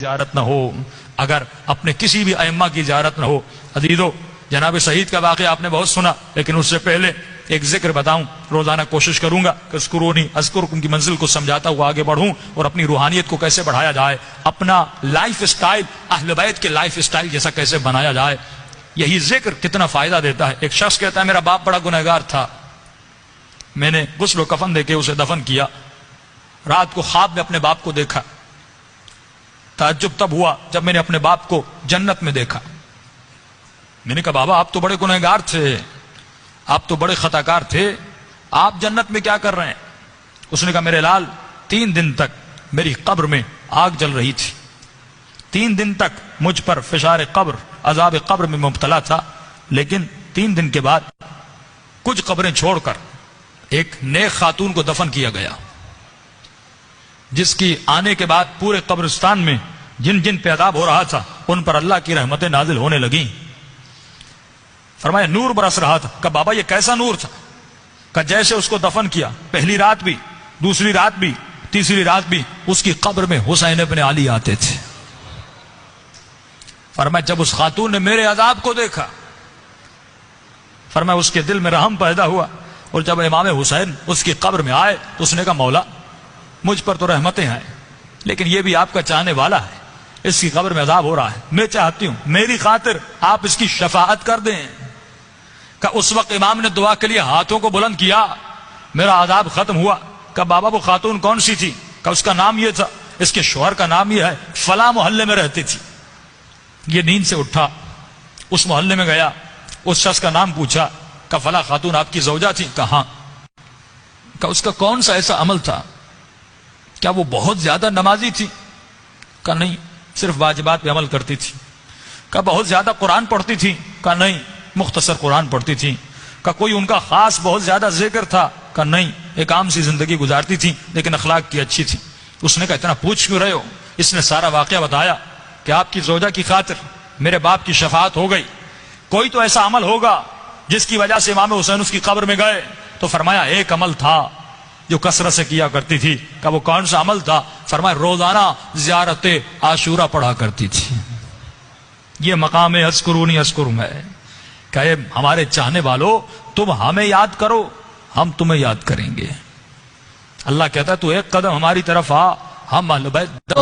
زیارت نہ ہو، اگر اپنے کسی بھی ائمہ کی زیارت نہ ہو۔ عزیزو، جناب شہید کا واقعہ آپ نے بہت سنا، لیکن اس سے پہلے ایک ذکر بتاؤں۔ روزانہ کوشش کروں گا کہ اذکرونی اذکرکم کی منزل کو سمجھاتا ہوا آگے بڑھوں اور اپنی روحانیت کو کیسے بڑھایا جائے، اپنا لائف سٹائل اہل بیت کے لائف سٹائل جیسا کیسے بنایا جائے۔ یہی ذکر کتنا فائدہ دیتا ہے۔ ایک شخص کہتا ہے میرا باپ بڑا گنہگار تھا، میں نے غسل و کفن دے کے اسے دفن کیا، رات کو خواب میں اپنے باپ کو دیکھا، تعجب تب ہوا جب میں نے اپنے باپ کو جنت میں دیکھا۔ میں نے کہا بابا آپ تو بڑے گنہگار تھے، آپ تو بڑے خطاکار تھے، آپ جنت میں کیا کر رہے ہیں؟ اس نے کہا میرے لال 3 دن تک میری قبر میں آگ جل رہی تھی، 3 دن تک مجھ پر فشار قبر عذاب قبر میں مبتلا تھا، لیکن 3 دن کے بعد کچھ قبریں چھوڑ کر ایک نیک خاتون کو دفن کیا گیا، جس کی آنے کے بعد پورے قبرستان میں جن جن پہ عذاب ہو رہا تھا ان پر اللہ کی رحمتیں نازل ہونے لگیں۔ فرمایا نور برس رہا تھا۔ کہا بابا یہ کیسا نور تھا؟ کہا جیسے اس کو دفن کیا پہلی رات بھی، دوسری رات بھی، تیسری رات بھی اس کی قبر میں حسین ابن علی آتے تھے۔ فرمایا جب اس خاتون نے میرے عذاب کو دیکھا، فرمایا اس کے دل میں رحم پیدا ہوا، اور جب امام حسین اس کی قبر میں آئے تو اس نے کہا مولا مجھ پر تو رحمتیں ہیں، لیکن یہ بھی آپ کا چاہنے والا ہے، اس کی قبر میں عذاب ہو رہا ہے، میں چاہتی ہوں میری خاطر آپ اس کی شفاعت کر دیں۔ کہ اس وقت امام نے دعا کے لیے ہاتھوں کو بلند کیا، میرا عذاب ختم ہوا۔ کہ بابا وہ خاتون کون سی تھی؟ کہ اس کا نام یہ تھا، اس کے شوہر کا نام یہ ہے، فلاں محلے میں رہتی تھی۔ یہ نیند سے اٹھا، اس محلے میں گیا، اس شخص کا نام پوچھا، کہ فلاں خاتون آپ کی زوجہ تھی؟ کہا ہاں۔ کہ اس کا کون سا ایسا عمل تھا؟ کیا وہ بہت زیادہ نمازی تھی؟ کہا نہیں، صرف واجبات پہ عمل کرتی تھی۔ کہا بہت زیادہ قرآن پڑھتی تھی؟ کہا نہیں، مختصر قرآن پڑھتی تھی۔ کہا کوئی ان کا خاص بہت زیادہ ذکر تھا؟ کہا نہیں، ایک عام سی زندگی گزارتی تھی لیکن اخلاق کی اچھی تھی۔ اس نے کہا اتنا پوچھ کیوں رہے ہو؟ اس نے سارا واقعہ بتایا کہ آپ کی زوجہ کی خاطر میرے باپ کی شفاعت ہو گئی، کوئی تو ایسا عمل ہوگا جس کی وجہ سے امام حسین اس کی قبر میں گئے۔ تو فرمایا ایک عمل تھا جو کثرت سے کیا کرتی تھی۔ کہ وہ کون سا عمل تھا؟ فرمایا روزانہ زیارت عاشورہ پڑھا کرتی تھی۔ یہ مقام اذکرونی اذکرکم ہے کہ اے ہمارے چاہنے والو تم ہمیں یاد کرو، ہم تمہیں یاد کریں گے۔ اللہ کہتا ہے تو ایک قدم ہماری طرف آ، ہم اہل بیت